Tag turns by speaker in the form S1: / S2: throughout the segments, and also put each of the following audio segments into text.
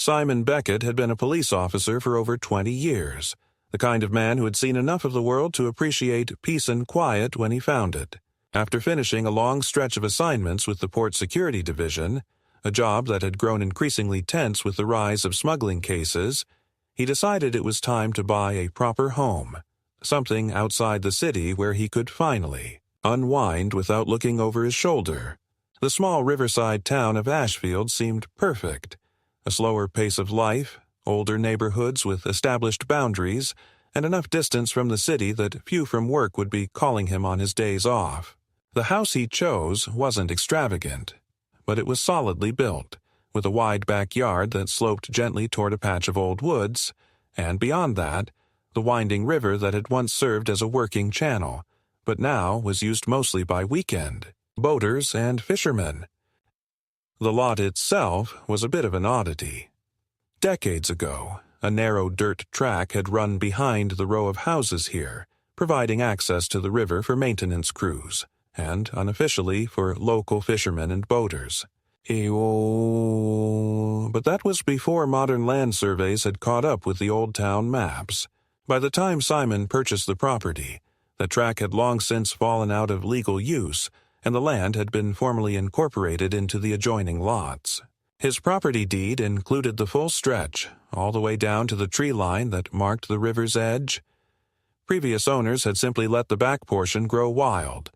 S1: Simon Beckett had been a police officer for over 20 years, the kind of man who had seen enough of the world to appreciate peace and quiet when he found it. After finishing a long stretch of assignments with the Port Security Division, a job that had grown increasingly tense with the rise of smuggling cases, he decided it was time to buy a proper home, something outside the city where he could finally unwind without looking over his shoulder. The small riverside town of Ashfield seemed perfect. A slower pace of life, older neighborhoods with established boundaries, and enough distance from the city that few from work would be calling him on his days off. The house he chose wasn't extravagant, but it was solidly built, with a wide backyard that sloped gently toward a patch of old woods, and beyond that, the winding river that had once served as a working channel, but now was used mostly by weekend boaters and fishermen. The lot itself was a bit of an oddity. Decades ago, a narrow dirt track had run behind the row of houses here, providing access to the river for maintenance crews, and unofficially for local fishermen and boaters. But that was before modern land surveys had caught up with the old town maps. By the time Simon purchased the property, the track had long since fallen out of legal use, and the land had been formally incorporated into the adjoining lots. His property deed included the full stretch, all the way down to the tree line that marked the river's edge. Previous owners had simply let the back portion grow wild,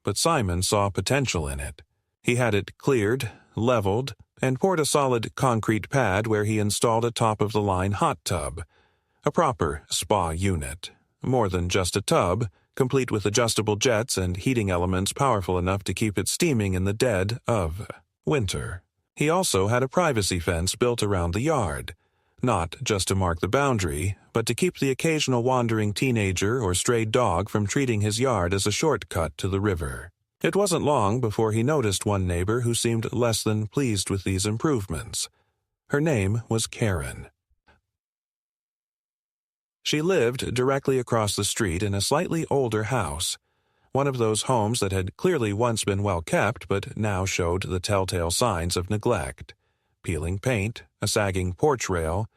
S1: but Simon saw potential in it. He had it cleared, leveled, and poured a solid concrete pad where he installed a top-of-the-line hot tub, a proper spa unit. More than just a tub, complete with adjustable jets and heating elements powerful enough to keep it steaming in the dead of winter. He also had a privacy fence built around the yard, not just to mark the boundary, but to keep the occasional wandering teenager or stray dog from treating his yard as a shortcut to the river. It wasn't long before he noticed one neighbor who seemed less than pleased with these improvements. Her name was Karen. She lived directly across the street in a slightly older house, one of those homes that had clearly once been well kept but now showed the telltale signs of neglect. Peeling paint, a sagging porch rail,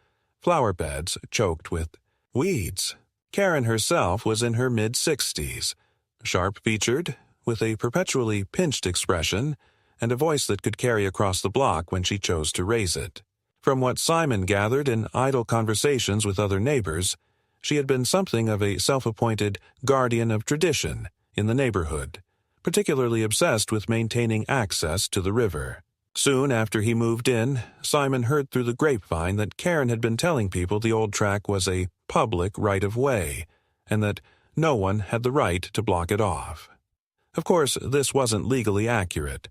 S1: flower beds choked with weeds. Karen herself was in her mid-60s, sharp-featured, with a perpetually pinched expression and a voice that could carry across the block when she chose to raise it. From what Simon gathered in idle conversations with other neighbors, she had been something of a self-appointed guardian of tradition in the neighborhood, particularly obsessed with maintaining access to the river. Soon after he moved in, Simon heard through the grapevine that Karen had been telling people the old track was a public right-of-way, and that no one had the right to block it off. Of course, this wasn't legally accurate.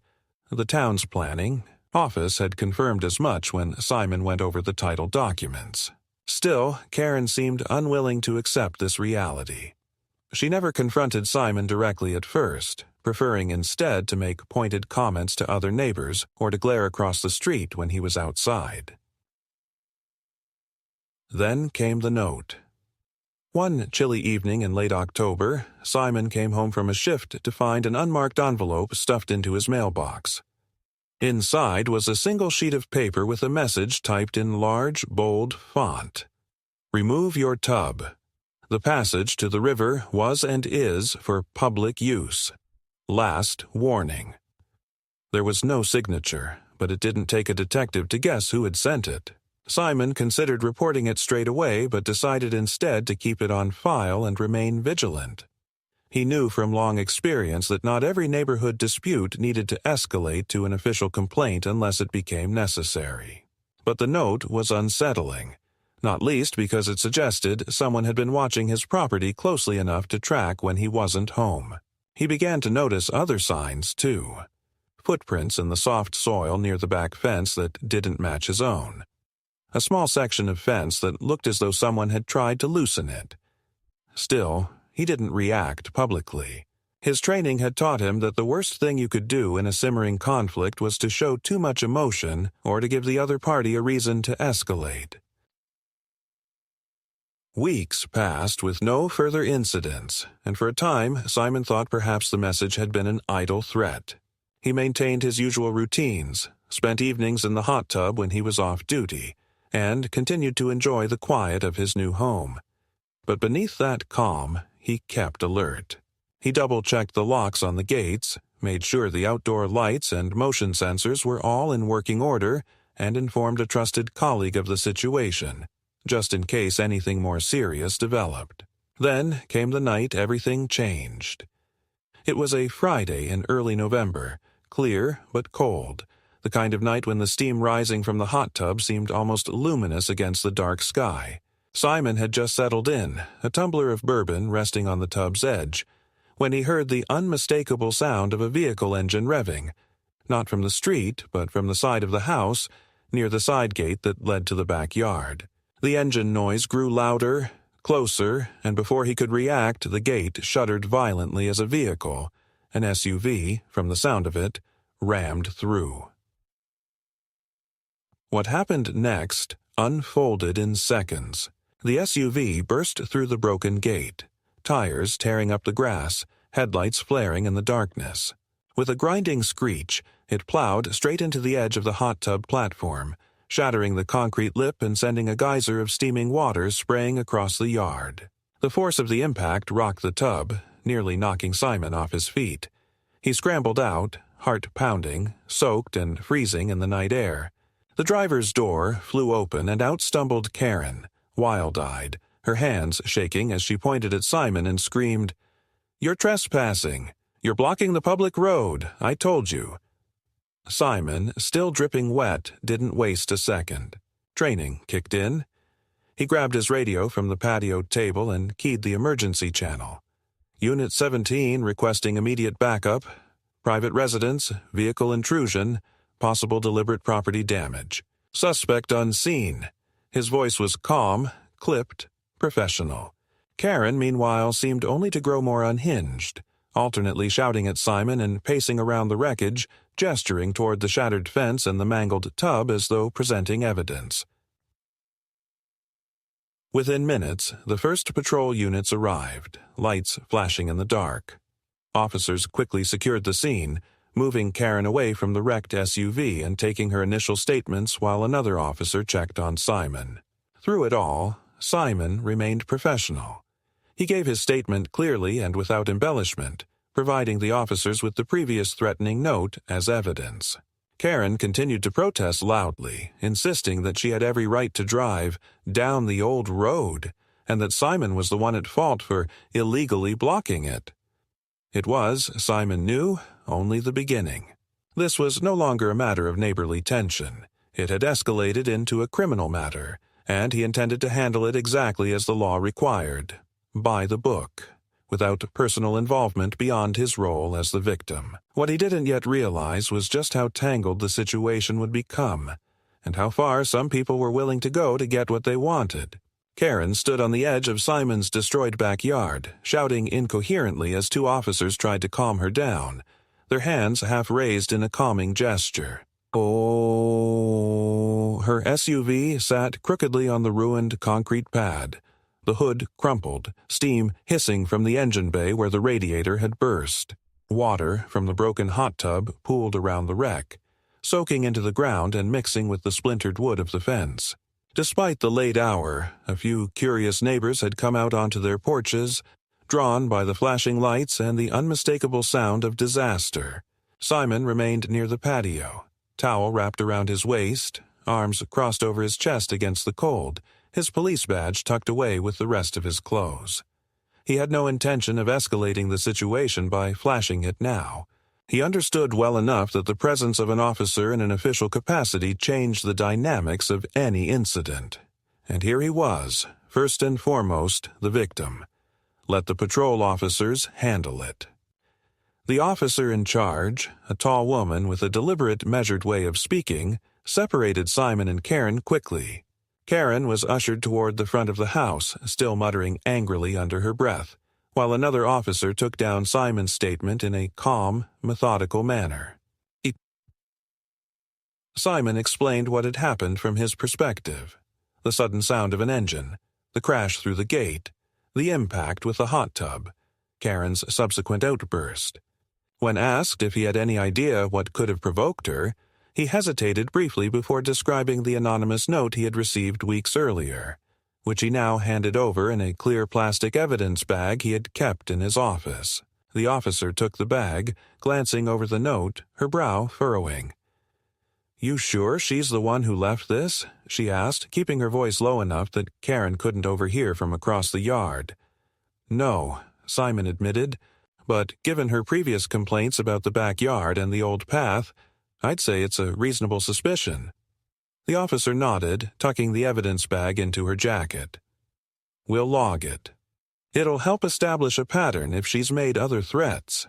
S1: The town's planning office had confirmed as much when Simon went over the title documents. Still, Karen seemed unwilling to accept this reality. She never confronted Simon directly at first, preferring instead to make pointed comments to other neighbors or to glare across the street when he was outside. Then came the note. One chilly evening in late October, Simon came home from a shift to find an unmarked envelope stuffed into his mailbox. Inside was a single sheet of paper with a message typed in large, bold font. Remove your tub. The passage to the river was and is for public use. Last warning. There was no signature, but it didn't take a detective to guess who had sent it. Simon considered reporting it straight away, but decided instead to keep it on file and remain vigilant. He knew from long experience that not every neighborhood dispute needed to escalate to an official complaint unless it became necessary. But the note was unsettling, not least because it suggested someone had been watching his property closely enough to track when he wasn't home. He began to notice other signs, too. Footprints in the soft soil near the back fence that didn't match his own. A small section of fence that looked as though someone had tried to loosen it. Still, he didn't react publicly. His training had taught him that the worst thing you could do in a simmering conflict was to show too much emotion or to give the other party a reason to escalate. Weeks passed with no further incidents, and for a time Simon thought perhaps the message had been an idle threat. He maintained his usual routines, spent evenings in the hot tub when he was off duty, and continued to enjoy the quiet of his new home. But beneath that calm, he kept alert. He double-checked the locks on the gates, made sure the outdoor lights and motion sensors were all in working order, and informed a trusted colleague of the situation, just in case anything more serious developed. Then came the night everything changed. It was a Friday in early November, clear but cold, the kind of night when the steam rising from the hot tub seemed almost luminous against the dark sky. Simon had just settled in, a tumbler of bourbon resting on the tub's edge, when he heard the unmistakable sound of a vehicle engine revving, not from the street, but from the side of the house, near the side gate that led to the backyard. The engine noise grew louder, closer, and before he could react, the gate shuddered violently as a vehicle, an SUV, from the sound of it, rammed through. What happened next unfolded in seconds. The SUV burst through the broken gate, tires tearing up the grass, headlights flaring in the darkness. With a grinding screech, it plowed straight into the edge of the hot tub platform, shattering the concrete lip and sending a geyser of steaming water spraying across the yard. The force of the impact rocked the tub, nearly knocking Simon off his feet. He scrambled out, heart pounding, soaked and freezing in the night air. The driver's door flew open and out stumbled Karen, wild-eyed, her hands shaking as she pointed at Simon and screamed, "You're trespassing! You're blocking the public road! I told you!" Simon, still dripping wet, didn't waste a second. Training kicked in. He grabbed his radio from the patio table and keyed the emergency channel. Unit 17 requesting immediate backup. Private residence, vehicle intrusion, possible deliberate property damage. Suspect unseen. His voice was calm, clipped, professional. Karen, meanwhile, seemed only to grow more unhinged, alternately shouting at Simon and pacing around the wreckage, gesturing toward the shattered fence and the mangled tub as though presenting evidence. Within minutes, the first patrol units arrived, lights flashing in the dark. Officers quickly secured the scene, moving Karen away from the wrecked SUV and taking her initial statements while another officer checked on Simon. Through it all, Simon remained professional. He gave his statement clearly and without embellishment, providing the officers with the previous threatening note as evidence. Karen continued to protest loudly, insisting that she had every right to drive down the old road, and that Simon was the one at fault for illegally blocking it. It was, Simon knew, only the beginning. This was no longer a matter of neighborly tension. It had escalated into a criminal matter, and he intended to handle it exactly as the law required, by the book, without personal involvement beyond his role as the victim. What he didn't yet realize was just how tangled the situation would become, and how far some people were willing to go to get what they wanted. Karen stood on the edge of Simon's destroyed backyard, shouting incoherently as two officers tried to calm her down, their hands half raised in a calming gesture. Oh, her SUV sat crookedly on the ruined concrete pad, the hood crumpled, steam hissing from the engine bay where the radiator had burst. Water from the broken hot tub pooled around the wreck, soaking into the ground and mixing with the splintered wood of the fence. Despite the late hour, a few curious neighbors had come out onto their porches, drawn by the flashing lights and the unmistakable sound of disaster. Simon remained near the patio, towel wrapped around his waist, arms crossed over his chest against the cold, his police badge tucked away with the rest of his clothes. He had no intention of escalating the situation by flashing it now. He understood well enough that the presence of an officer in an official capacity changed the dynamics of any incident. And here he was, first and foremost, the victim. Let the patrol officers handle it. The officer in charge, a tall woman with a deliberate, measured way of speaking, separated Simon and Karen quickly. Karen was ushered toward the front of the house, still muttering angrily under her breath, while another officer took down Simon's statement in a calm, methodical manner. Simon explained what had happened from his perspective. The sudden sound of an engine, the crash through the gate, the impact with the hot tub, Karen's subsequent outburst. When asked if he had any idea what could have provoked her, He hesitated briefly before describing the anonymous note he had received weeks earlier, which he now handed over in a clear plastic evidence bag he had kept in his office. The officer took the bag, glancing over the note, her brow furrowing. "You sure she's the one who left this?" she asked, keeping her voice low enough that Karen couldn't overhear from across the yard. "No," Simon admitted, "but given her previous complaints about the backyard and the old path, I'd say it's a reasonable suspicion." The officer nodded, tucking the evidence bag into her jacket. "We'll log it. It'll help establish a pattern if she's made other threats."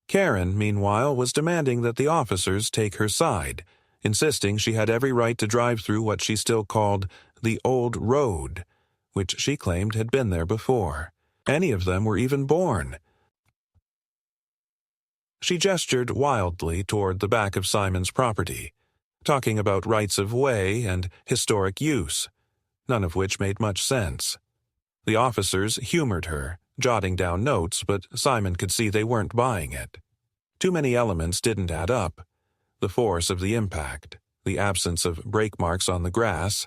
S1: Karen, meanwhile, was demanding that the officers take her side, insisting she had every right to drive through what she still called the old road, which she claimed had been there before. Any of them were even born. She gestured wildly toward the back of Simon's property, talking about rights of way and historic use, none of which made much sense. The officers humored her, jotting down notes, but Simon could see they weren't buying it. Too many elements didn't add up. The force of the impact, the absence of brake marks on the grass,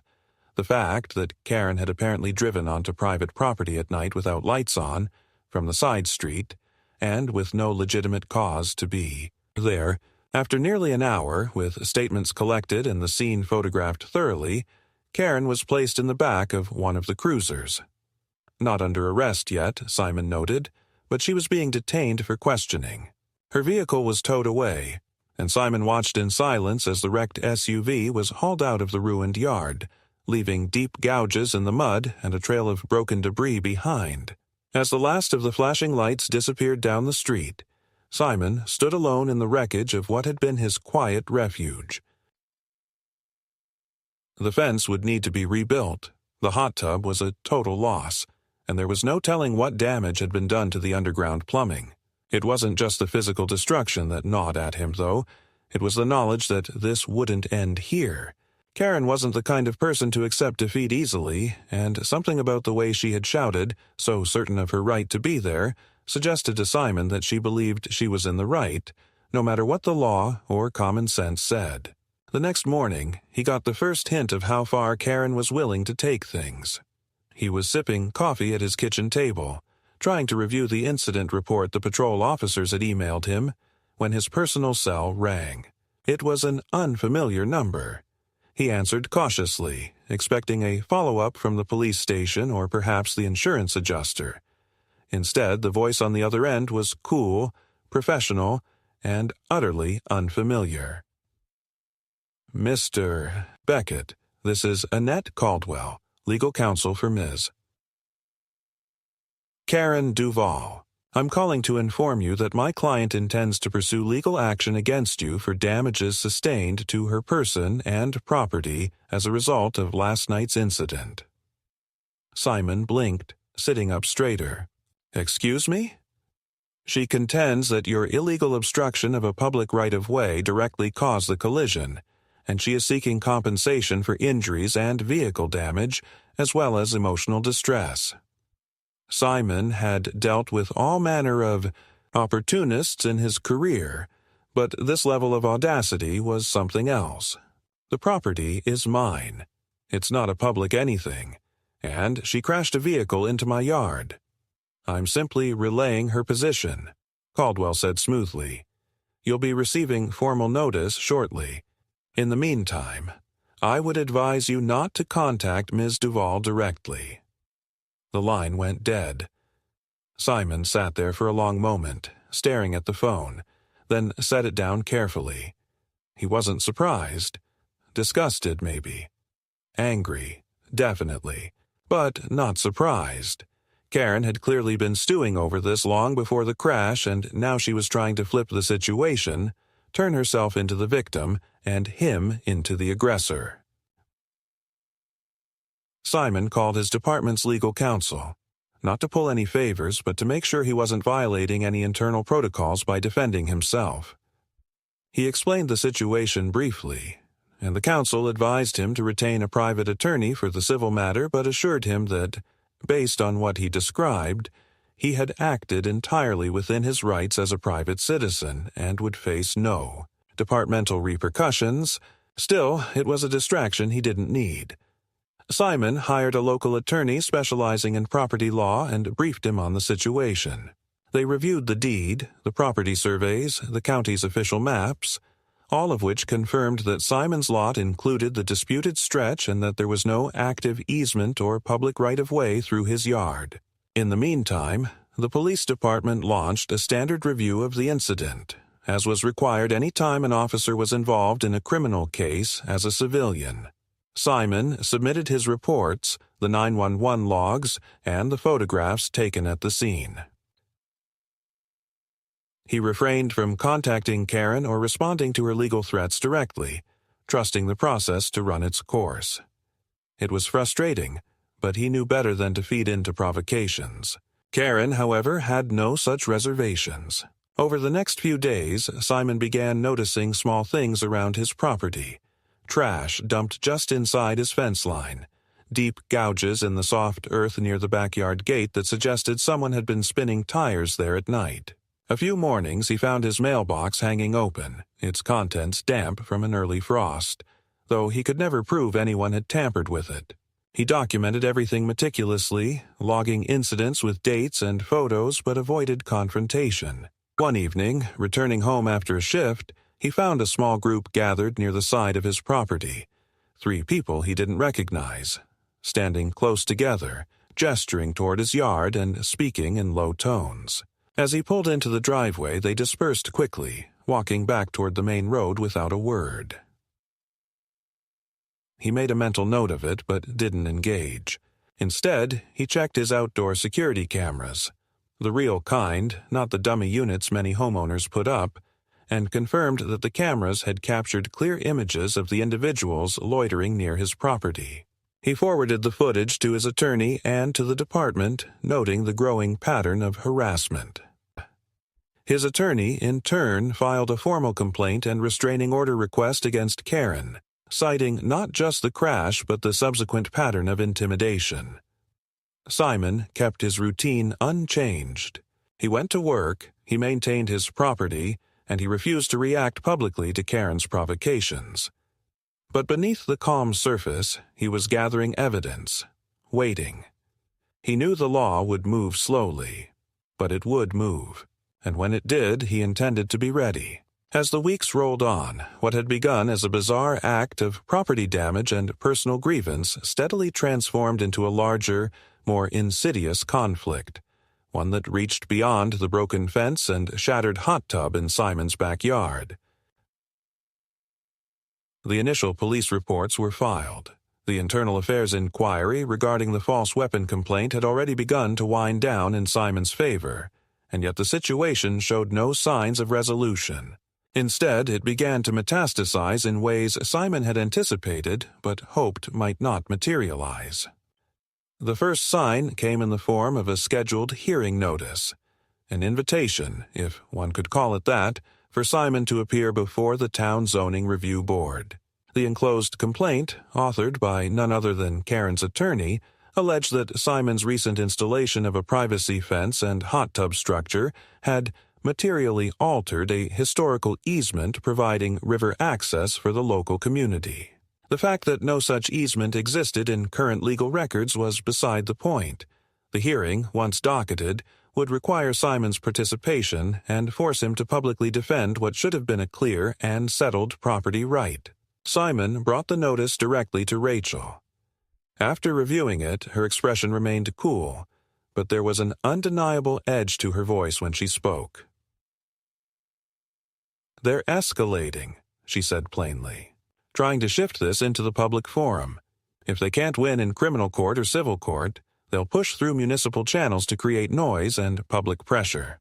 S1: the fact that Karen had apparently driven onto private property at night without lights on, from the side street, and with no legitimate cause to be there. After nearly an hour, with statements collected and the scene photographed thoroughly, Karen was placed in the back of one of the cruisers. Not under arrest yet, Simon noted, but she was being detained for questioning. Her vehicle was towed away, and Simon watched in silence as the wrecked SUV was hauled out of the ruined yard, leaving deep gouges in the mud and a trail of broken debris behind. As the last of the flashing lights disappeared down the street, Simon stood alone in the wreckage of what had been his quiet refuge. The fence would need to be rebuilt. The hot tub was a total loss, and there was no telling what damage had been done to the underground plumbing. It wasn't just the physical destruction that gnawed at him, though. It was the knowledge that this wouldn't end here. Karen wasn't the kind of person to accept defeat easily, and something about the way she had shouted, so certain of her right to be there, suggested to Simon that she believed she was in the right, no matter what the law or common sense said. The next morning, he got the first hint of how far Karen was willing to take things. He was sipping coffee at his kitchen table, trying to review the incident report the patrol officers had emailed him, when his personal cell rang. It was an unfamiliar number. He answered cautiously, expecting a follow-up from the police station or perhaps the insurance adjuster. Instead, the voice on the other end was cool, professional, and utterly unfamiliar. "Mr. Beckett, this is Annette Caldwell, legal counsel for Ms. Karen Duvall. I'm calling to inform you that my client intends to pursue legal action against you for damages sustained to her person and property as a result of last night's incident." Simon blinked, sitting up straighter. "Excuse me?" "She contends that your illegal obstruction of a public right-of-way directly caused the collision, and she is seeking compensation for injuries and vehicle damage, as well as emotional distress." Simon had dealt with all manner of opportunists in his career, but this level of audacity was something else. "The property is mine. It's not a public anything, and she crashed a vehicle into my yard. I'm simply relaying her position," Caldwell said smoothly. "You'll be receiving formal notice shortly. In the meantime, I would advise you not to contact Ms. Duvall directly." The line went dead. Simon sat there for a long moment, staring at the phone, then set it down carefully. He wasn't surprised. Disgusted, maybe. Angry, definitely, but not surprised. Karen had clearly been stewing over this long before the crash, and now she was trying to flip the situation, turn herself into the victim, and him into the aggressor. Simon called his department's legal counsel, not to pull any favors, but to make sure he wasn't violating any internal protocols by defending himself. He explained the situation briefly, and the counsel advised him to retain a private attorney for the civil matter, but assured him that, based on what he described, he had acted entirely within his rights as a private citizen and would face no departmental repercussions. Still, it was a distraction he didn't need. Simon hired a local attorney specializing in property law and briefed him on the situation. They reviewed the deed, the property surveys, the county's official maps, all of which confirmed that Simon's lot included the disputed stretch and that there was no active easement or public right-of-way through his yard. In the meantime, the police department launched a standard review of the incident, as was required any time an officer was involved in a criminal case as a civilian. Simon submitted his reports, the 911 logs, and the photographs taken at the scene. He refrained from contacting Karen or responding to her legal threats directly, trusting the process to run its course. It was frustrating, but he knew better than to feed into provocations. Karen, however, had no such reservations. Over the next few days, Simon began noticing small things around his property. Trash dumped just inside his fence line, deep gouges in the soft earth near the backyard gate that suggested someone had been spinning tires there at night. A few mornings he found his mailbox hanging open, its contents damp from an early frost, though he could never prove anyone had tampered with it. He documented everything meticulously, logging incidents with dates and photos, but avoided confrontation. One evening, returning home after a shift, he found a small group gathered near the side of his property. 3 people he didn't recognize, standing close together, gesturing toward his yard and speaking in low tones. As he pulled into the driveway, they dispersed quickly, walking back toward the main road without a word. He made a mental note of it, but didn't engage. Instead, he checked his outdoor security cameras, the real kind, not the dummy units many homeowners put up, and confirmed that the cameras had captured clear images of the individuals loitering near his property. He forwarded the footage to his attorney and to the department, noting the growing pattern of harassment. His attorney, in turn, filed a formal complaint and restraining order request against Karen, citing not just the crash but the subsequent pattern of intimidation. Simon kept his routine unchanged. He went to work, he maintained his property, and he refused to react publicly to Karen's provocations. But beneath the calm surface, he was gathering evidence, waiting. He knew the law would move slowly, but it would move, and when it did, he intended to be ready. As the weeks rolled on, what had begun as a bizarre act of property damage and personal grievance steadily transformed into a larger, more insidious conflict, one that reached beyond the broken fence and shattered hot tub in Simon's backyard. The initial police reports were filed. The internal affairs inquiry regarding the false weapon complaint had already begun to wind down in Simon's favor, and yet the situation showed no signs of resolution. Instead, it began to metastasize in ways Simon had anticipated but hoped might not materialize. The first sign came in the form of a scheduled hearing notice, an invitation, if one could call it that, for Simon to appear before the Town Zoning Review Board. The enclosed complaint, authored by none other than Karen's attorney, alleged that Simon's recent installation of a privacy fence and hot tub structure had materially altered a historical easement providing river access for the local community. The fact that no such easement existed in current legal records was beside the point. The hearing, once docketed, would require Simon's participation and force him to publicly defend what should have been a clear and settled property right. Simon brought the notice directly to Rachel. After reviewing it, her expression remained cool, but there was an undeniable edge to her voice when she spoke. "They're escalating," she said plainly, "trying to shift this into the public forum. If they can't win in criminal court or civil court, they'll push through municipal channels to create noise and public pressure."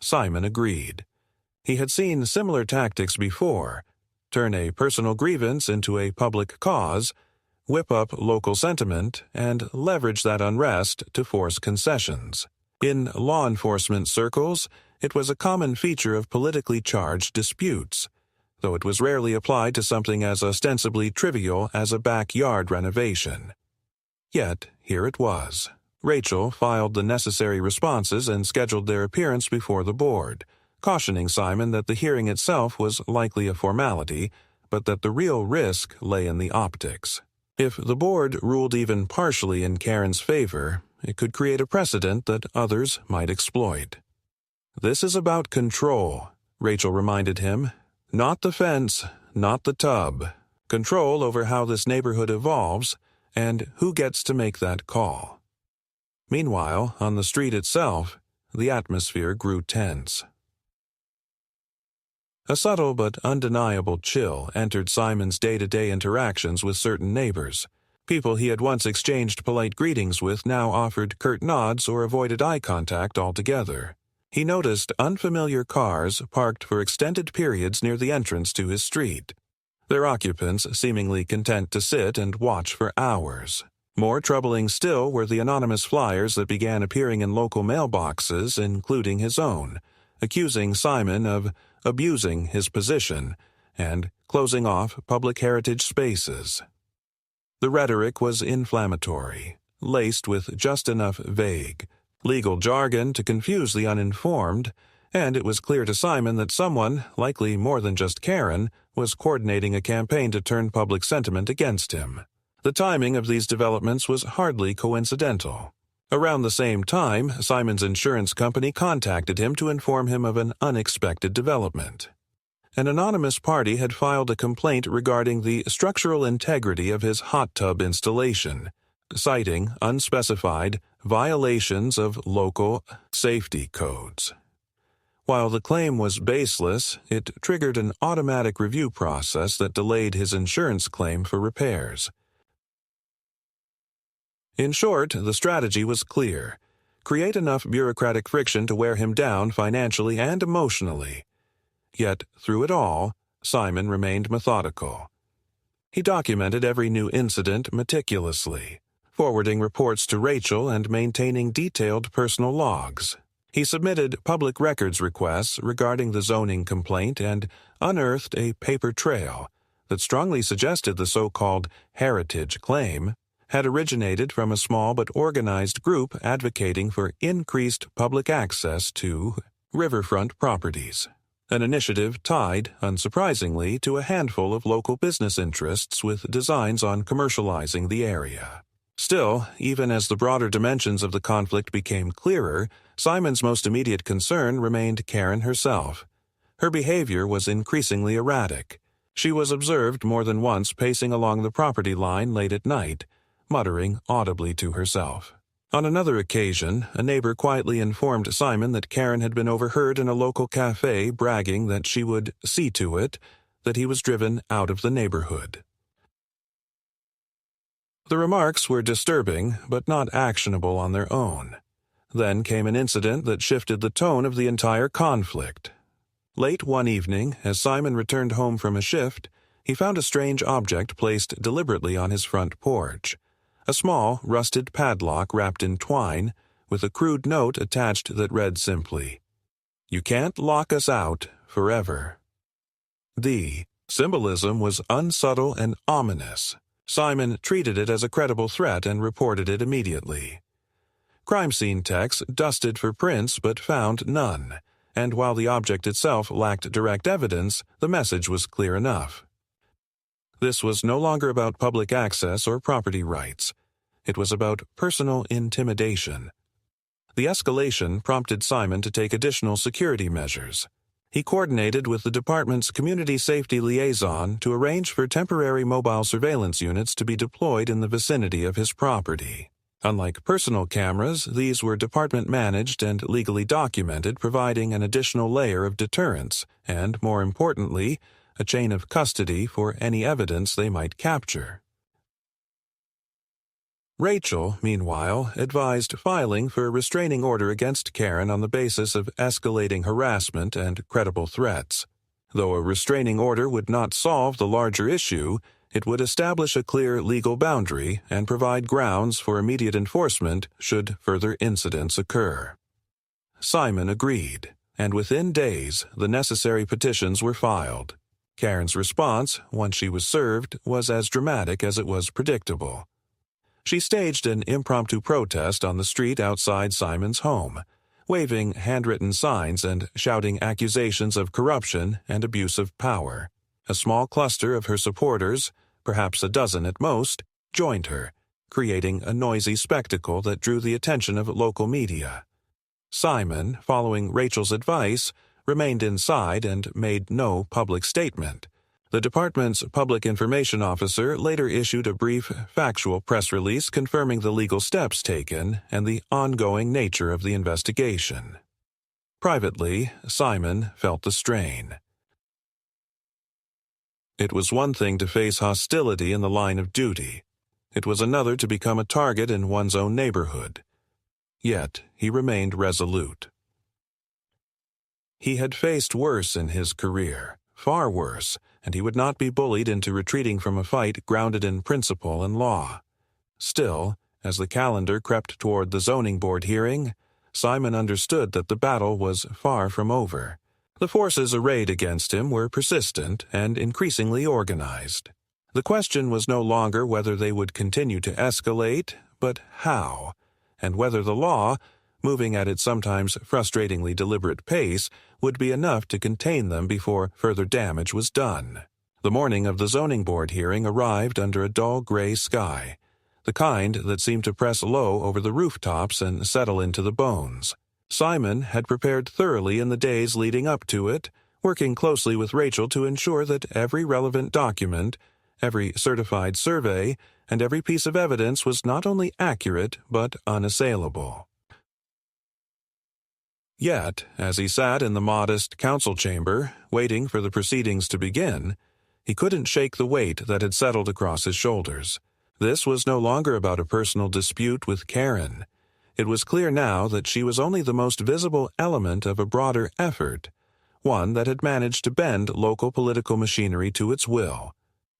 S1: Simon agreed. He had seen similar tactics before: turn a personal grievance into a public cause, whip up local sentiment, and leverage that unrest to force concessions. In law enforcement circles, it was a common feature of politically charged disputes, though it was rarely applied to something as ostensibly trivial as a backyard renovation. Yet, here it was. Rachel filed the necessary responses and scheduled their appearance before the board, cautioning Simon that the hearing itself was likely a formality, but that the real risk lay in the optics. If the board ruled even partially in Karen's favor, it could create a precedent that others might exploit. "This is about control," Rachel reminded him. "Not the fence, not the tub. Control over how this neighborhood evolves and who gets to make that call." Meanwhile, on the street itself, the atmosphere grew tense. A subtle but undeniable chill entered Simon's day-to-day interactions with certain neighbors. People he had once exchanged polite greetings with now offered curt nods or avoided eye contact altogether. He noticed unfamiliar cars parked for extended periods near the entrance to his street, their occupants seemingly content to sit and watch for hours. More troubling still were the anonymous flyers that began appearing in local mailboxes, including his own, accusing Simon of abusing his position and closing off public heritage spaces. The rhetoric was inflammatory, laced with just enough vague, legal jargon to confuse the uninformed, and it was clear to Simon that someone, likely more than just Karen, was coordinating a campaign to turn public sentiment against him. The timing of these developments was hardly coincidental. Around the same time, Simon's insurance company contacted him to inform him of an unexpected development. An anonymous party had filed a complaint regarding the structural integrity of his hot tub installation, citing unspecified violations of local safety codes. While the claim was baseless, it triggered an automatic review process that delayed his insurance claim for repairs. In short, the strategy was clear: create enough bureaucratic friction to wear him down financially and emotionally. Yet, through it all, Simon remained methodical. He documented every new incident meticulously, forwarding reports to Rachel and maintaining detailed personal logs. He submitted public records requests regarding the zoning complaint and unearthed a paper trail that strongly suggested the so-called heritage claim had originated from a small but organized group advocating for increased public access to riverfront properties, an initiative tied, unsurprisingly, to a handful of local business interests with designs on commercializing the area. Still, even as the broader dimensions of the conflict became clearer, Simon's most immediate concern remained Karen herself. Her behavior was increasingly erratic. She was observed more than once pacing along the property line late at night, muttering audibly to herself. On another occasion, a neighbor quietly informed Simon that Karen had been overheard in a local cafe bragging that she would see to it that he was driven out of the neighborhood. The remarks were disturbing, but not actionable on their own. Then came an incident that shifted the tone of the entire conflict. Late one evening, as Simon returned home from a shift, he found a strange object placed deliberately on his front porch. A small, rusted padlock wrapped in twine, with a crude note attached that read simply, "You can't lock us out forever." The symbolism was unsubtle and ominous. Simon treated it as a credible threat and reported it immediately. Crime scene techs dusted for prints but found none, and while the object itself lacked direct evidence, the message was clear enough. This was no longer about public access or property rights. It was about personal intimidation. The escalation prompted Simon to take additional security measures. He coordinated with the department's community safety liaison to arrange for temporary mobile surveillance units to be deployed in the vicinity of his property. Unlike personal cameras, these were department-managed and legally documented, providing an additional layer of deterrence and, more importantly, a chain of custody for any evidence they might capture. Rachel, meanwhile, advised filing for a restraining order against Karen on the basis of escalating harassment and credible threats. Though a restraining order would not solve the larger issue, it would establish a clear legal boundary and provide grounds for immediate enforcement should further incidents occur. Simon agreed, and within days the necessary petitions were filed. Karen's response, once she was served, was as dramatic as it was predictable. She staged an impromptu protest on the street outside Simon's home, waving handwritten signs and shouting accusations of corruption and abuse of power. A small cluster of her supporters, perhaps a dozen at most, joined her, creating a noisy spectacle that drew the attention of local media. Simon, following Rachel's advice, remained inside and made no public statement. The department's public information officer later issued a brief, factual press release confirming the legal steps taken and the ongoing nature of the investigation. Privately, Simon felt the strain. It was one thing to face hostility in the line of duty. It was another to become a target in one's own neighborhood. Yet he remained resolute. He had faced worse in his career, far worse, and he would not be bullied into retreating from a fight grounded in principle and law. Still, as the calendar crept toward the zoning board hearing, Simon understood that the battle was far from over. The forces arrayed against him were persistent and increasingly organized. The question was no longer whether they would continue to escalate, but how, and whether the law, moving at its sometimes frustratingly deliberate pace, would be enough to contain them before further damage was done. The morning of the zoning board hearing arrived under a dull gray sky, the kind that seemed to press low over the rooftops and settle into the bones. Simon had prepared thoroughly in the days leading up to it, working closely with Rachel to ensure that every relevant document, every certified survey, and every piece of evidence was not only accurate but unassailable. Yet, as he sat in the modest council chamber, waiting for the proceedings to begin, he couldn't shake the weight that had settled across his shoulders. This was no longer about a personal dispute with Karen. It was clear now that she was only the most visible element of a broader effort, one that had managed to bend local political machinery to its will,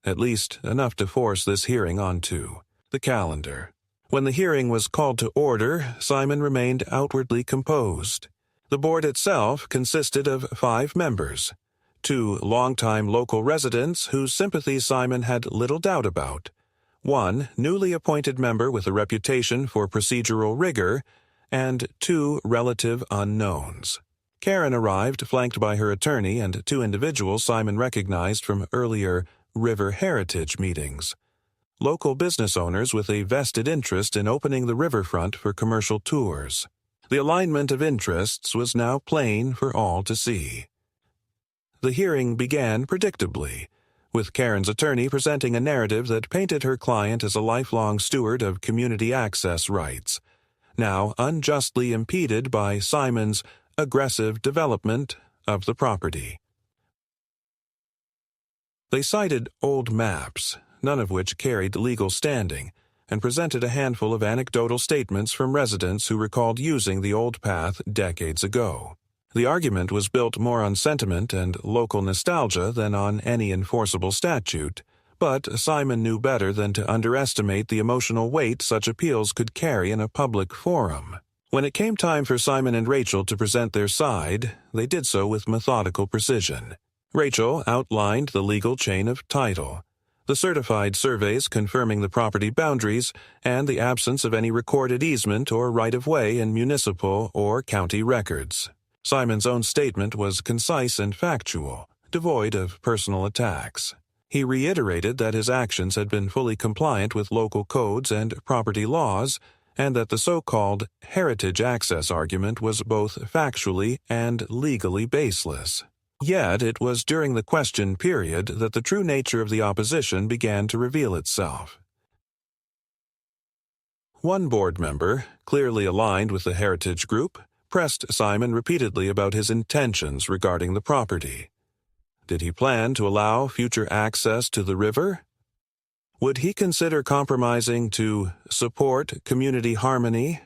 S1: at least enough to force this hearing onto the calendar. When the hearing was called to order, Simon remained outwardly composed. The board itself consisted of 5 members, 2 longtime local residents whose sympathies Simon had little doubt about, 1 newly appointed member with a reputation for procedural rigor, and 2 relative unknowns. Karen arrived flanked by her attorney and 2 individuals Simon recognized from earlier River Heritage meetings, local business owners with a vested interest in opening the riverfront for commercial tours. The alignment of interests was now plain for all to see. The hearing began predictably, with Karen's attorney presenting a narrative that painted her client as a lifelong steward of community access rights, now unjustly impeded by Simon's aggressive development of the property. They cited old maps, none of which carried legal standing, and presented a handful of anecdotal statements from residents who recalled using the old path decades ago. The argument was built more on sentiment and local nostalgia than on any enforceable statute, but Simon knew better than to underestimate the emotional weight such appeals could carry in a public forum. When it came time for Simon and Rachel to present their side, they did so with methodical precision. Rachel outlined the legal chain of title, the certified surveys confirming the property boundaries, and the absence of any recorded easement or right-of-way in municipal or county records. Simon's own statement was concise and factual, devoid of personal attacks. He reiterated that his actions had been fully compliant with local codes and property laws, and that the so-called heritage access argument was both factually and legally baseless. Yet it was during the question period that the true nature of the opposition began to reveal itself. One board member, clearly aligned with the heritage group, pressed Simon repeatedly about his intentions regarding the property. Did he plan to allow future access to the river? Would he consider compromising to support community harmony?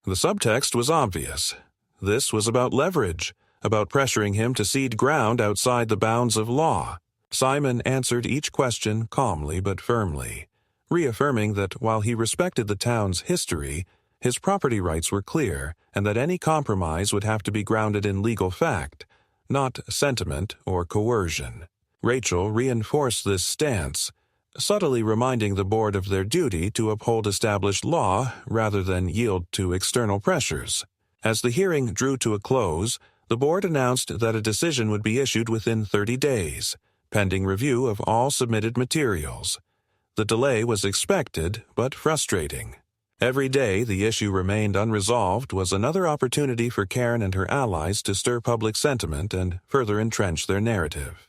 S1: The subtext was obvious. This was about leverage, about pressuring him to cede ground outside the bounds of law. Simon answered each question calmly but firmly, reaffirming that while he respected the town's history, his property rights were clear and that any compromise would have to be grounded in legal fact, not sentiment or coercion. Rachel reinforced this stance, subtly reminding the board of their duty to uphold established law rather than yield to external pressures. As the hearing drew to a close, the board announced that a decision would be issued within 30 days, pending review of all submitted materials. The delay was expected, but frustrating. Every day the issue remained unresolved was another opportunity for Karen and her allies to stir public sentiment and further entrench their narrative.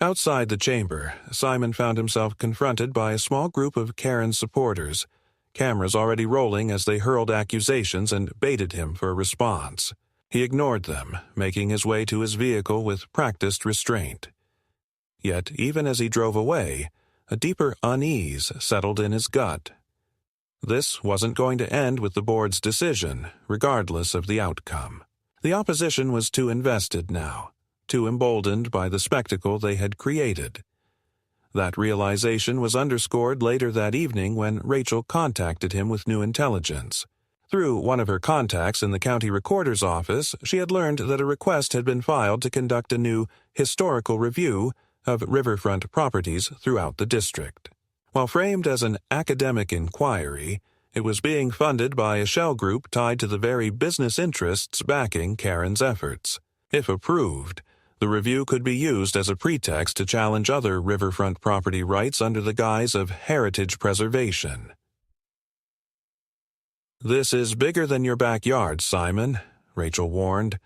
S1: Outside the chamber, Simon found himself confronted by a small group of Karen's supporters, cameras already rolling as they hurled accusations and baited him for a response. He ignored them, making his way to his vehicle with practiced restraint. Yet, even as he drove away, a deeper unease settled in his gut. This wasn't going to end with the board's decision, regardless of the outcome. The opposition was too invested now, too emboldened by the spectacle they had created. That realization was underscored later that evening when Rachel contacted him with new intelligence. Through one of her contacts in the county recorder's office, she had learned that a request had been filed to conduct a new historical review of riverfront properties throughout the district. While framed as an academic inquiry, it was being funded by a shell group tied to the very business interests backing Karen's efforts. If approved, the review could be used as a pretext to challenge other riverfront property rights under the guise of heritage preservation. "This is bigger than your backyard, Simon," Rachel warned.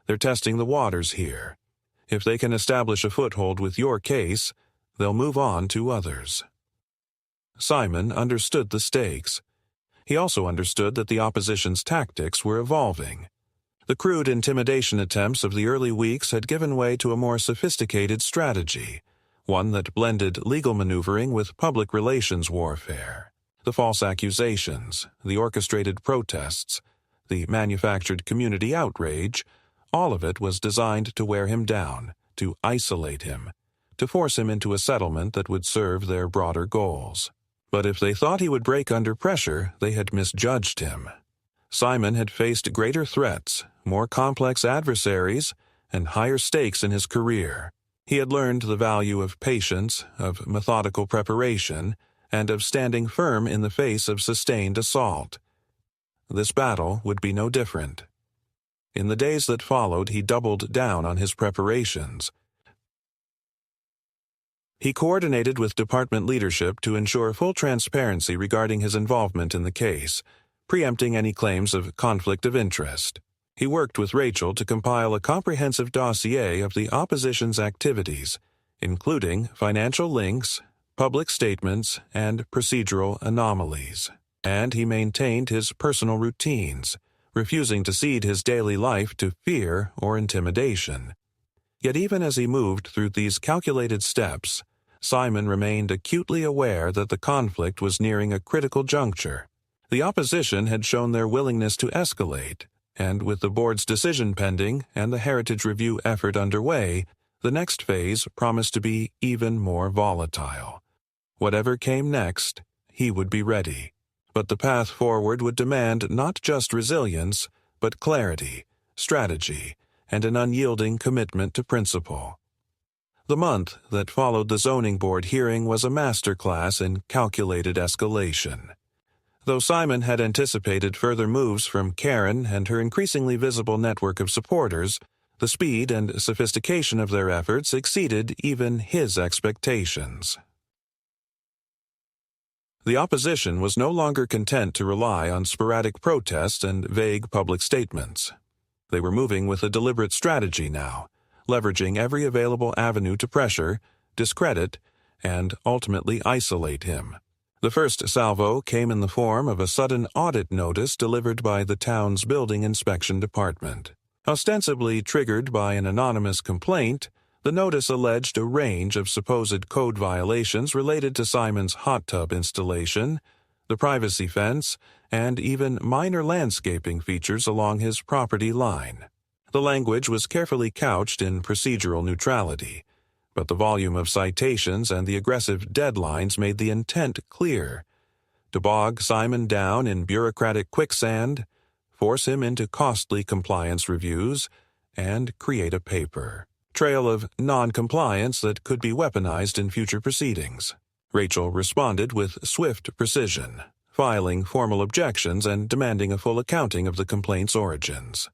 S1: "They're testing the waters here. If they can establish a foothold with your case, they'll move on to others." Simon understood the stakes. He also understood that the opposition's tactics were evolving. The crude intimidation attempts of the early weeks had given way to a more sophisticated strategy, one that blended legal maneuvering with public relations warfare. The false accusations, the orchestrated protests, the manufactured community outrage, all of it was designed to wear him down, to isolate him, to force him into a settlement that would serve their broader goals. But if they thought he would break under pressure, they had misjudged him. Simon had faced greater threats, more complex adversaries, and higher stakes in his career. He had learned the value of patience, of methodical preparation, and of standing firm in the face of sustained assault. This battle would be no different. In the days that followed, he doubled down on his preparations. He coordinated with department leadership to ensure full transparency regarding his involvement in the case, preempting any claims of conflict of interest. He worked with Rachel to compile a comprehensive dossier of the opposition's activities, including financial links, public statements, and procedural anomalies. And he maintained his personal routines, refusing to cede his daily life to fear or intimidation. Yet even as he moved through these calculated steps, Simon remained acutely aware that the conflict was nearing a critical juncture. The opposition had shown their willingness to escalate, and with the board's decision pending and the Heritage Review effort underway, the next phase promised to be even more volatile. Whatever came next, he would be ready. But the path forward would demand not just resilience, but clarity, strategy, and an unyielding commitment to principle. The month that followed the zoning board hearing was a masterclass in calculated escalation. Though Simon had anticipated further moves from Karen and her increasingly visible network of supporters, the speed and sophistication of their efforts exceeded even his expectations. The opposition was no longer content to rely on sporadic protests and vague public statements. They were moving with a deliberate strategy now, leveraging every available avenue to pressure, discredit, and ultimately isolate him. The first salvo came in the form of a sudden audit notice delivered by the town's building inspection department. Ostensibly triggered by an anonymous complaint, the notice alleged a range of supposed code violations related to Simon's hot tub installation, the privacy fence, and even minor landscaping features along his property line. The language was carefully couched in procedural neutrality, but the volume of citations and the aggressive deadlines made the intent clear: to bog Simon down in bureaucratic quicksand, force him into costly compliance reviews, and create a paper trail of non-compliance that could be weaponized in future proceedings. Rachel responded with swift precision, filing formal objections and demanding a full accounting of the complaint's origins.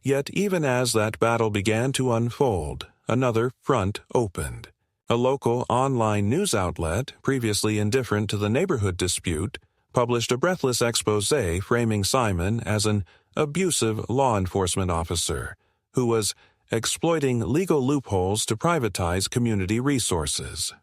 S1: Yet even as that battle began to unfold, another front opened. A local online news outlet, previously indifferent to the neighborhood dispute, published a breathless exposé framing Simon as an abusive law enforcement officer who was exploiting legal loopholes to privatize community resources.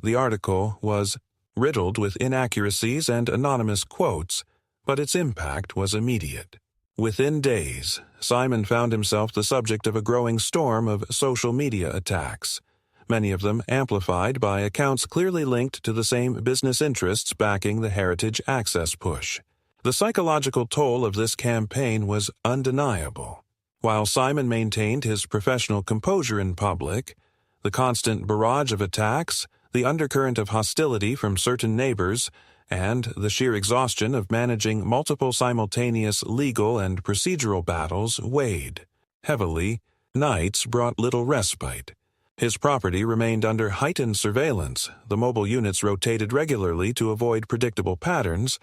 S1: The article was riddled with inaccuracies and anonymous quotes, but its impact was immediate. Within days, Simon found himself the subject of a growing storm of social media attacks, many of them amplified by accounts clearly linked to the same business interests backing the heritage access push. The psychological toll of this campaign was undeniable. While Simon maintained his professional composure in public, the constant barrage of attacks, the undercurrent of hostility from certain neighbors, and the sheer exhaustion of managing multiple simultaneous legal and procedural battles weighed heavily. Nights brought little respite. His property remained under heightened surveillance. The mobile units rotated regularly to avoid predictable patterns,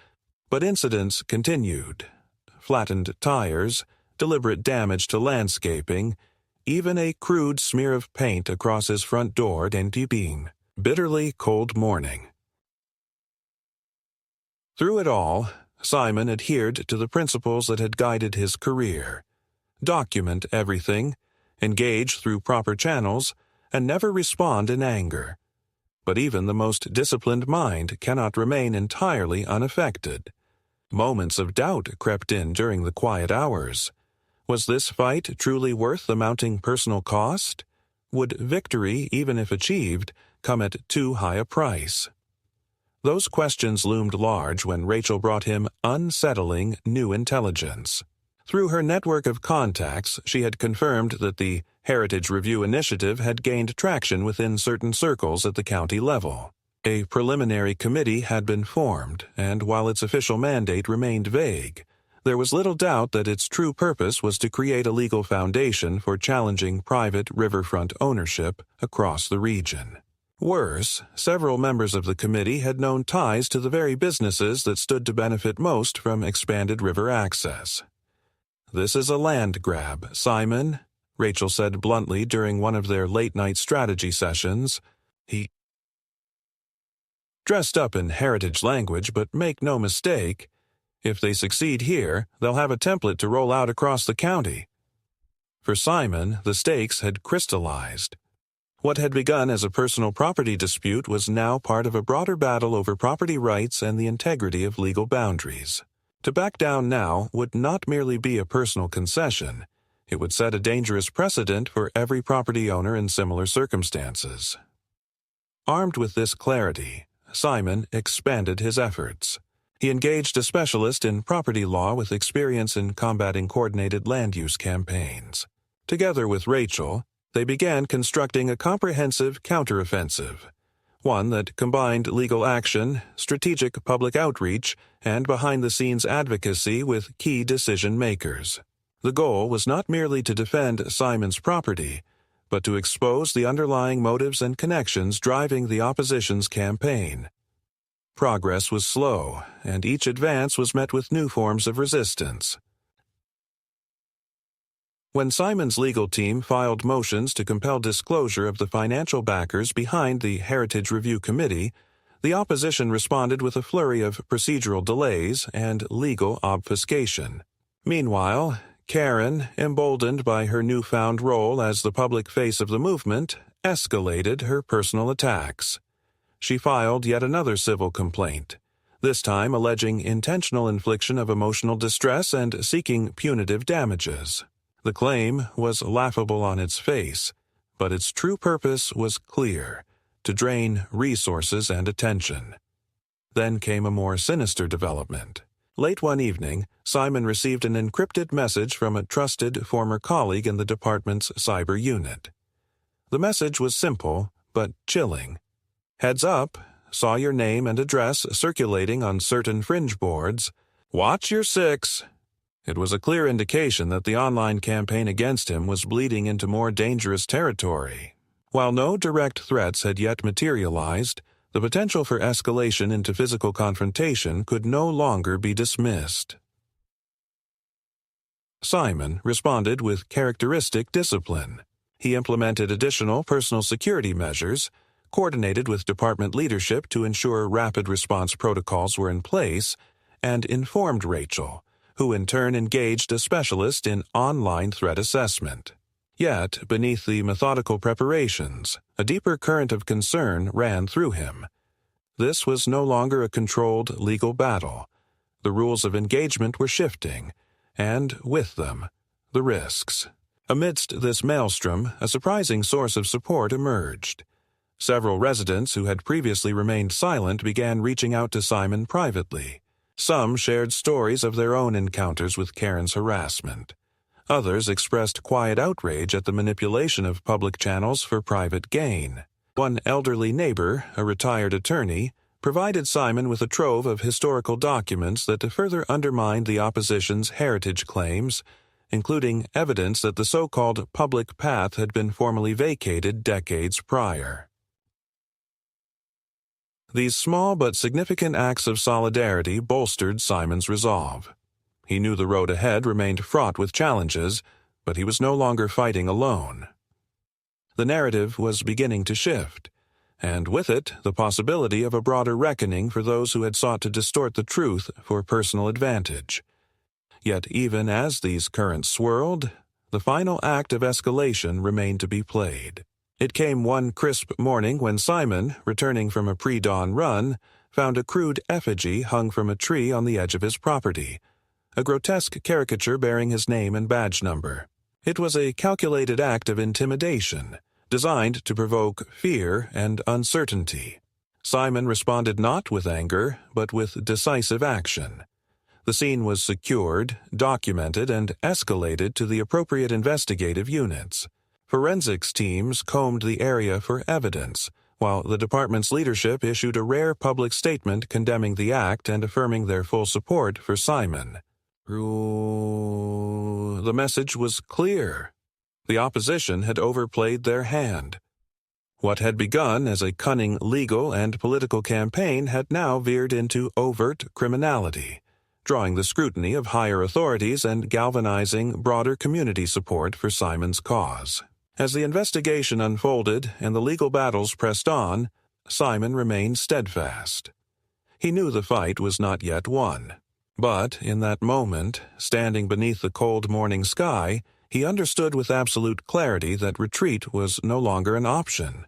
S1: but incidents continued. Flattened tires, deliberate damage to landscaping, even a crude smear of paint across his front door into being. Bitterly cold morning. Through it all, Simon adhered to the principles that had guided his career. Document everything, engage through proper channels, and never respond in anger. But even the most disciplined mind cannot remain entirely unaffected. Moments of doubt crept in during the quiet hours. Was this fight truly worth the mounting personal cost? Would victory, even if achieved, come at too high a price? Those questions loomed large when Rachel brought him unsettling new intelligence. Through her network of contacts, she had confirmed that the Heritage Review Initiative had gained traction within certain circles at the county level. A preliminary committee had been formed, and while its official mandate remained vague, there was little doubt that its true purpose was to create a legal foundation for challenging private riverfront ownership across the region. Worse, several members of the committee had known ties to the very businesses that stood to benefit most from expanded river access. "This is a land grab, Simon," Rachel said bluntly during one of their late-night strategy sessions. He dressed up in heritage language, but make no mistake, if they succeed here, they'll have a template to roll out across the county. For Simon, the stakes had crystallized. What had begun as a personal property dispute was now part of a broader battle over property rights and the integrity of legal boundaries. To back down now would not merely be a personal concession, it would set a dangerous precedent for every property owner in similar circumstances. Armed with this clarity, Simon expanded his efforts. He engaged a specialist in property law with experience in combating coordinated land use campaigns. Together with Rachel, they began constructing a comprehensive counteroffensive, one that combined legal action, strategic public outreach, and behind-the-scenes advocacy with key decision-makers. The goal was not merely to defend Simon's property, but to expose the underlying motives and connections driving the opposition's campaign. Progress was slow, and each advance was met with new forms of resistance. When Simon's legal team filed motions to compel disclosure of the financial backers behind the Heritage Review Committee, the opposition responded with a flurry of procedural delays and legal obfuscation. Meanwhile, Karen, emboldened by her newfound role as the public face of the movement, escalated her personal attacks. She filed yet another civil complaint, this time alleging intentional infliction of emotional distress and seeking punitive damages. The claim was laughable on its face, but its true purpose was clear: to drain resources and attention. Then came a more sinister development. Late one evening, Simon received an encrypted message from a trusted former colleague in the department's cyber unit. The message was simple, but chilling. "Heads up, saw your name and address circulating on certain fringe boards. Watch your six." It was a clear indication that the online campaign against him was bleeding into more dangerous territory. While no direct threats had yet materialized, The potential for escalation into physical confrontation could no longer be dismissed. Simon responded with characteristic discipline. He implemented additional personal security measures, coordinated with department leadership to ensure rapid response protocols were in place, and informed Rachel, who in turn engaged a specialist in online threat assessment. Yet, beneath the methodical preparations, a deeper current of concern ran through him. This was no longer a controlled legal battle. The rules of engagement were shifting, and with them, the risks. Amidst this maelstrom, a surprising source of support emerged. Several residents who had previously remained silent began reaching out to Simon privately. Some shared stories of their own encounters with Karen's harassment. Others expressed quiet outrage at the manipulation of public channels for private gain. One elderly neighbor, a retired attorney, provided Simon with a trove of historical documents that further undermined the opposition's heritage claims, including evidence that the so-called public path had been formally vacated decades prior. These small but significant acts of solidarity bolstered Simon's resolve. He knew the road ahead remained fraught with challenges, but he was no longer fighting alone. The narrative was beginning to shift, and with it the possibility of a broader reckoning for those who had sought to distort the truth for personal advantage. Yet even as these currents swirled, the final act of escalation remained to be played. It came one crisp morning when Simon, returning from a pre-dawn run, found a crude effigy hung from a tree on the edge of his property, a grotesque caricature bearing his name and badge number. It was a calculated act of intimidation, designed to provoke fear and uncertainty. Simon responded not with anger, but with decisive action. The scene was secured, documented, and escalated to the appropriate investigative units. Forensics teams combed the area for evidence, while the department's leadership issued a rare public statement condemning the act and affirming their full support for Simon. The message was clear. The opposition had overplayed their hand. What had begun as a cunning legal and political campaign had now veered into overt criminality, drawing the scrutiny of higher authorities and galvanizing broader community support for Simon's cause. As the investigation unfolded and the legal battles pressed on, Simon remained steadfast. He knew the fight was not yet won. But in that moment, standing beneath the cold morning sky, he understood with absolute clarity that retreat was no longer an option.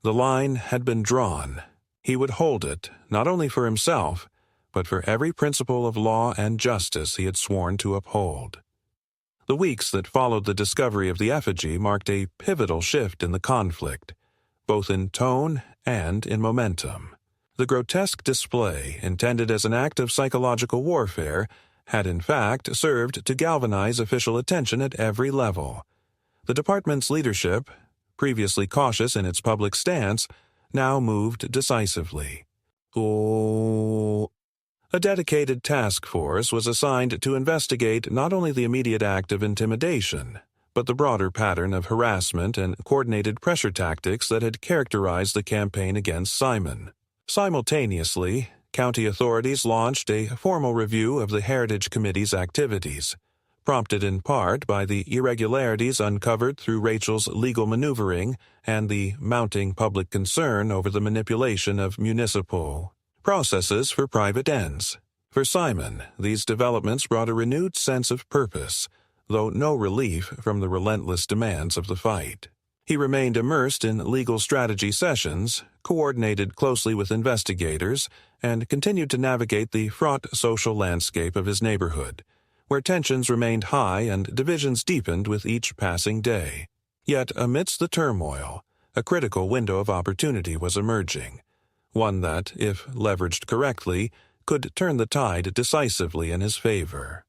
S1: The line had been drawn. He would hold it, not only for himself, but for every principle of law and justice he had sworn to uphold. The weeks that followed the discovery of the effigy marked a pivotal shift in the conflict, both in tone and in momentum. The grotesque display, intended as an act of psychological warfare, had in fact served to galvanize official attention at every level. The department's leadership, previously cautious in its public stance, now moved decisively. A dedicated task force was assigned to investigate not only the immediate act of intimidation, but the broader pattern of harassment and coordinated pressure tactics that had characterized the campaign against Simon. Simultaneously, county authorities launched a formal review of the Heritage Committee's activities, prompted in part by the irregularities uncovered through Rachel's legal maneuvering and the mounting public concern over the manipulation of municipal processes for private ends. For Simon, these developments brought a renewed sense of purpose, though no relief from the relentless demands of the fight. He remained immersed in legal strategy sessions, coordinated closely with investigators, and continued to navigate the fraught social landscape of his neighborhood, where tensions remained high and divisions deepened with each passing day. Yet amidst the turmoil, a critical window of opportunity was emerging, one that, if leveraged correctly, could turn the tide decisively in his favor.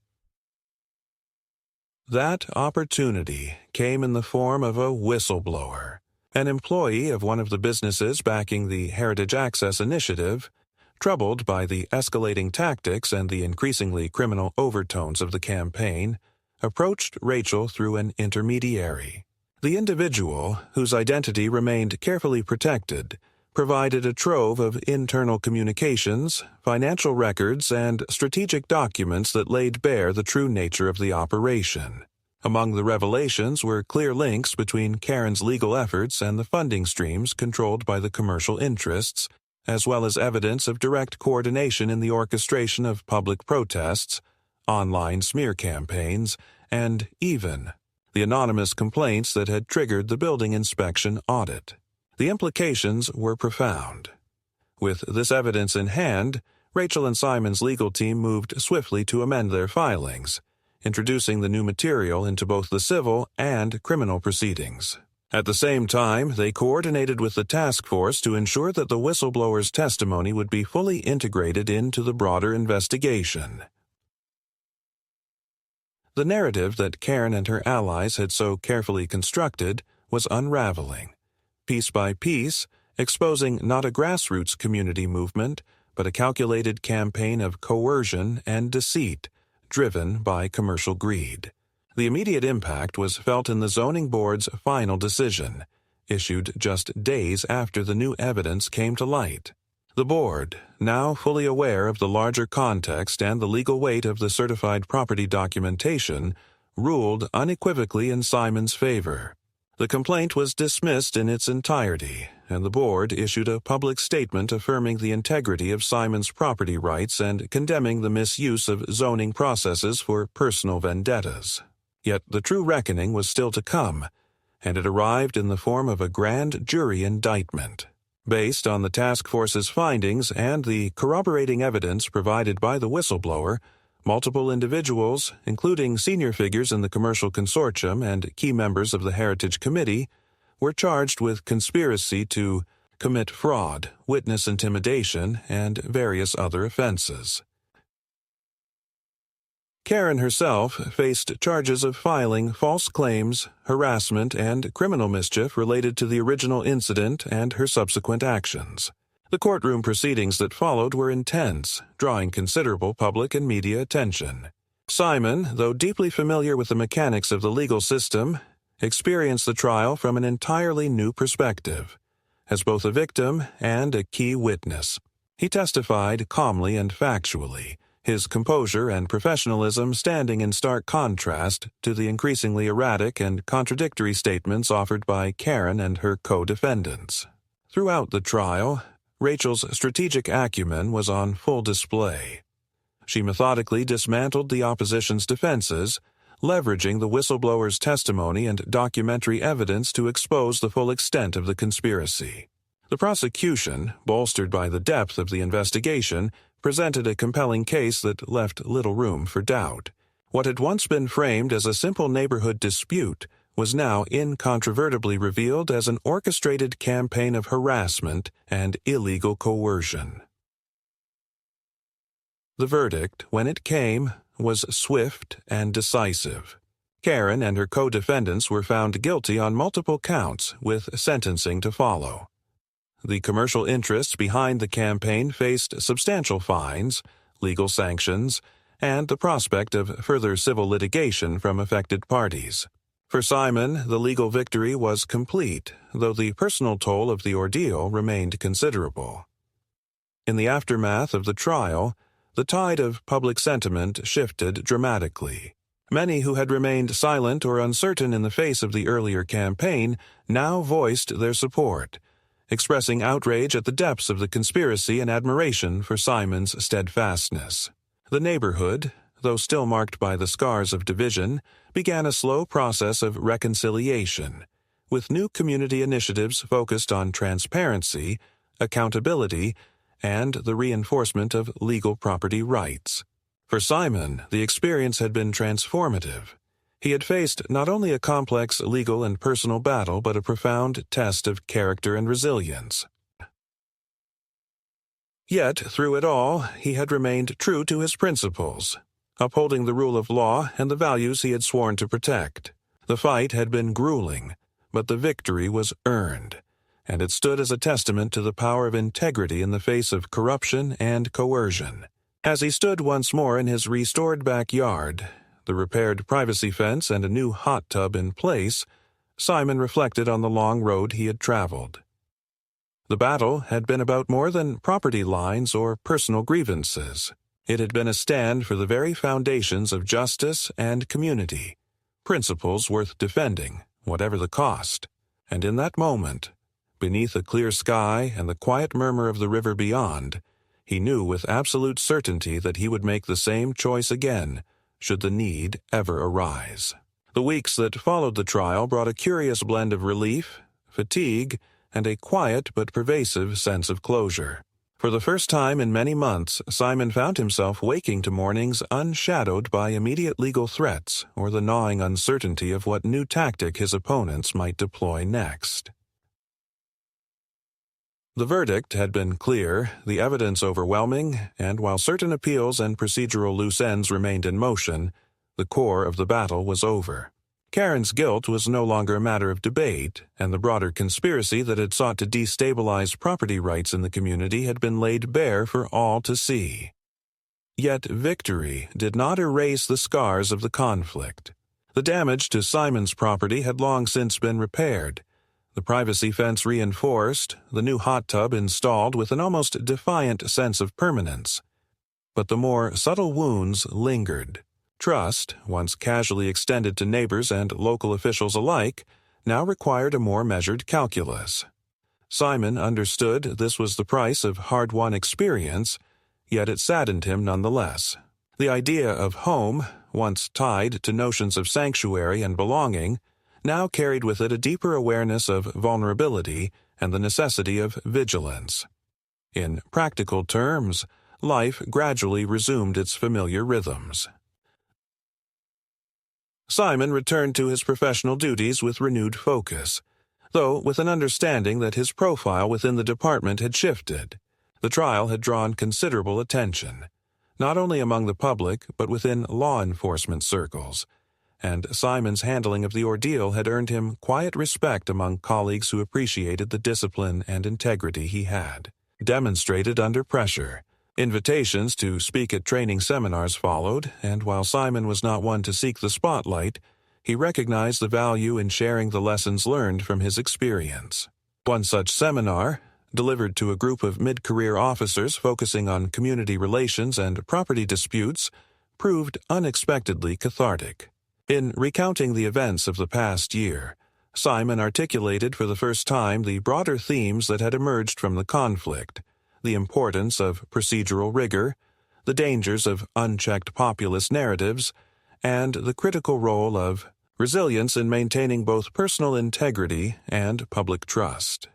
S1: That opportunity came in the form of a whistleblower. An employee of one of the businesses backing the Heritage Access Initiative, troubled by the escalating tactics and the increasingly criminal overtones of the campaign, approached Rachel through an intermediary. The individual, whose identity remained carefully protected, provided a trove of internal communications, financial records, and strategic documents that laid bare the true nature of the operation. Among the revelations were clear links between Karen's legal efforts and the funding streams controlled by the commercial interests, as well as evidence of direct coordination in the orchestration of public protests, online smear campaigns, and even the anonymous complaints that had triggered the building inspection audit. The implications were profound. With this evidence in hand, Rachel and Simon's legal team moved swiftly to amend their filings, introducing the new material into both the civil and criminal proceedings. At the same time, they coordinated with the task force to ensure that the whistleblower's testimony would be fully integrated into the broader investigation. The narrative that Karen and her allies had so carefully constructed was unraveling, piece by piece, exposing not a grassroots community movement, but a calculated campaign of coercion and deceit, driven by commercial greed. The immediate impact was felt in the zoning board's final decision, issued just days after the new evidence came to light. The board, now fully aware of the larger context and the legal weight of the certified property documentation, ruled unequivocally in Simon's favor. The complaint was dismissed in its entirety, and the board issued a public statement affirming the integrity of Simon's property rights and condemning the misuse of zoning processes for personal vendettas. Yet the true reckoning was still to come, and it arrived in the form of a grand jury indictment. Based on the task force's findings and the corroborating evidence provided by the whistleblower, multiple individuals, including senior figures in the commercial consortium and key members of the Heritage Committee, were charged with conspiracy to commit fraud, witness intimidation, and various other offenses. Karen herself faced charges of filing false claims, harassment, and criminal mischief related to the original incident and her subsequent actions. The courtroom proceedings that followed were intense, drawing considerable public and media attention. Simon, though deeply familiar with the mechanics of the legal system, experienced the trial from an entirely new perspective, as both a victim and a key witness. He testified calmly and factually, his composure and professionalism standing in stark contrast to the increasingly erratic and contradictory statements offered by Karen and her co-defendants. Throughout the trial, Rachel's strategic acumen was on full display. She methodically dismantled the opposition's defenses, leveraging the whistleblower's testimony and documentary evidence to expose the full extent of the conspiracy. The prosecution, bolstered by the depth of the investigation, presented a compelling case that left little room for doubt. What had once been framed as a simple neighborhood dispute was now incontrovertibly revealed as an orchestrated campaign of harassment and illegal coercion. The verdict, when it came, was swift and decisive. Karen and her co-defendants were found guilty on multiple counts, with sentencing to follow. The commercial interests behind the campaign faced substantial fines, legal sanctions, and the prospect of further civil litigation from affected parties. For Simon, the legal victory was complete, though the personal toll of the ordeal remained considerable. In the aftermath of the trial, the tide of public sentiment shifted dramatically. Many who had remained silent or uncertain in the face of the earlier campaign now voiced their support, expressing outrage at the depths of the conspiracy and admiration for Simon's steadfastness. The neighborhood, though still marked by the scars of division, began a slow process of reconciliation, with new community initiatives focused on transparency, accountability, and the reinforcement of legal property rights. For Simon, the experience had been transformative. He had faced not only a complex legal and personal battle, but a profound test of character and resilience. Yet, through it all, he had remained true to his principles, upholding the rule of law and the values he had sworn to protect. The fight had been grueling, but the victory was earned, and it stood as a testament to the power of integrity in the face of corruption and coercion. As he stood once more in his restored backyard, the repaired privacy fence and a new hot tub in place, Simon reflected on the long road he had traveled. The battle had been about more than property lines or personal grievances. It had been a stand for the very foundations of justice and community, principles worth defending, whatever the cost. And in that moment, beneath a clear sky and the quiet murmur of the river beyond, he knew with absolute certainty that he would make the same choice again, should the need ever arise. The weeks that followed the trial brought a curious blend of relief, fatigue, and a quiet but pervasive sense of closure. For the first time in many months, Simon found himself waking to mornings unshadowed by immediate legal threats or the gnawing uncertainty of what new tactic his opponents might deploy next. The verdict had been clear, the evidence overwhelming, and while certain appeals and procedural loose ends remained in motion, the core of the battle was over. Karen's guilt was no longer a matter of debate, and the broader conspiracy that had sought to destabilize property rights in the community had been laid bare for all to see. Yet victory did not erase the scars of the conflict. The damage to Simon's property had long since been repaired, the privacy fence reinforced, the new hot tub installed with an almost defiant sense of permanence. But the more subtle wounds lingered. Trust, once casually extended to neighbors and local officials alike, now required a more measured calculus. Simon understood this was the price of hard-won experience, yet it saddened him nonetheless. The idea of home, once tied to notions of sanctuary and belonging, now carried with it a deeper awareness of vulnerability and the necessity of vigilance. In practical terms, life gradually resumed its familiar rhythms. Simon returned to his professional duties with renewed focus, though with an understanding that his profile within the department had shifted. The trial had drawn considerable attention, not only among the public but within law enforcement circles, and Simon's handling of the ordeal had earned him quiet respect among colleagues who appreciated the discipline and integrity he had demonstrated under pressure. Invitations to speak at training seminars followed, and while Simon was not one to seek the spotlight, he recognized the value in sharing the lessons learned from his experience. One such seminar, delivered to a group of mid-career officers focusing on community relations and property disputes, proved unexpectedly cathartic. In recounting the events of the past year, Simon articulated for the first time the broader themes that had emerged from the conflict: the importance of procedural rigor, the dangers of unchecked populist narratives, and the critical role of resilience in maintaining both personal integrity and public trust.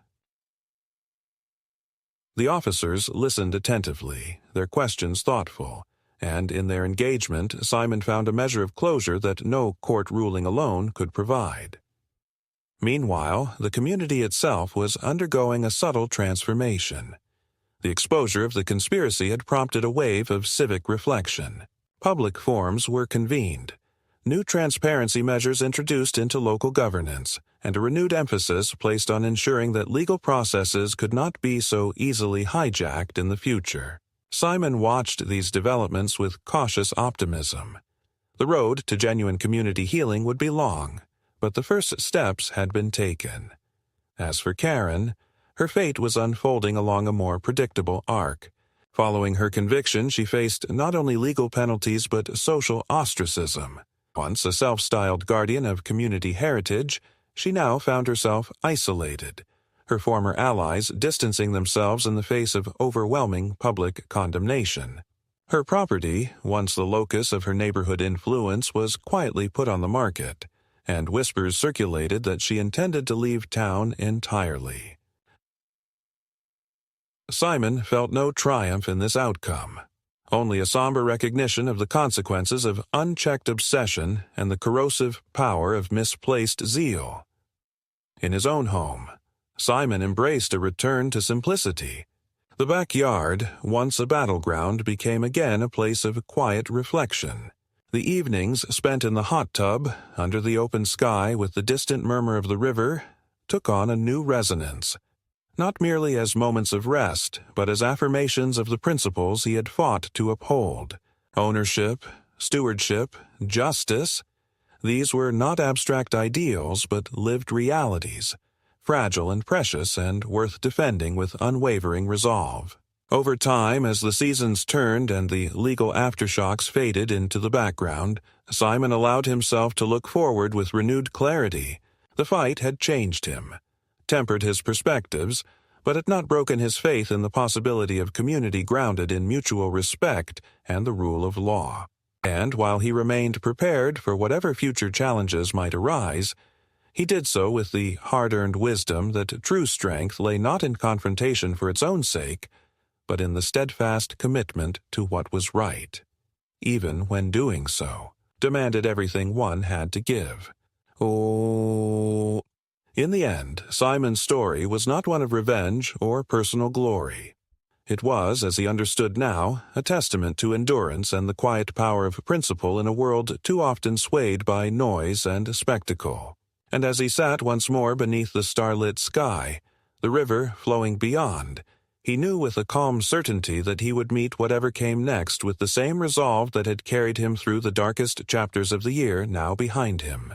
S1: The officers listened attentively, their questions thoughtful, and in their engagement Simon found a measure of closure that no court ruling alone could provide. Meanwhile, the community itself was undergoing a subtle transformation. The exposure of the conspiracy had prompted a wave of civic reflection. Public forums were convened, new transparency measures introduced into local governance, and a renewed emphasis placed on ensuring that legal processes could not be so easily hijacked in the future. Simon watched these developments with cautious optimism. The road to genuine community healing would be long, but the first steps had been taken. As for Karen, her fate was unfolding along a more predictable arc. Following her conviction, she faced not only legal penalties but social ostracism. Once a self-styled guardian of community heritage, she now found herself isolated, her former allies distancing themselves in the face of overwhelming public condemnation. Her property, once the locus of her neighborhood influence, was quietly put on the market, and whispers circulated that she intended to leave town entirely. Simon felt no triumph in this outcome, only a somber recognition of the consequences of unchecked obsession and the corrosive power of misplaced zeal. In his own home, Simon embraced a return to simplicity. The backyard, once a battleground, became again a place of quiet reflection. The evenings spent in the hot tub, under the open sky with the distant murmur of the river, took on a new resonance, not merely as moments of rest, but as affirmations of the principles he had fought to uphold. Ownership, stewardship, justice, these were not abstract ideals but lived realities, fragile and precious and worth defending with unwavering resolve. Over time, as the seasons turned and the legal aftershocks faded into the background, Simon allowed himself to look forward with renewed clarity. The fight had changed him, tempered his perspectives, but had not broken his faith in the possibility of community grounded in mutual respect and the rule of law. And while he remained prepared for whatever future challenges might arise, he did so with the hard-earned wisdom that true strength lay not in confrontation for its own sake, but in the steadfast commitment to what was right, even when doing so demanded everything one had to give. Oh. In the end, Simon's story was not one of revenge or personal glory. It was, as he understood now, a testament to endurance and the quiet power of principle in a world too often swayed by noise and spectacle. And as he sat once more beneath the starlit sky, the river flowing beyond, he knew with a calm certainty that he would meet whatever came next with the same resolve that had carried him through the darkest chapters of the year now behind him.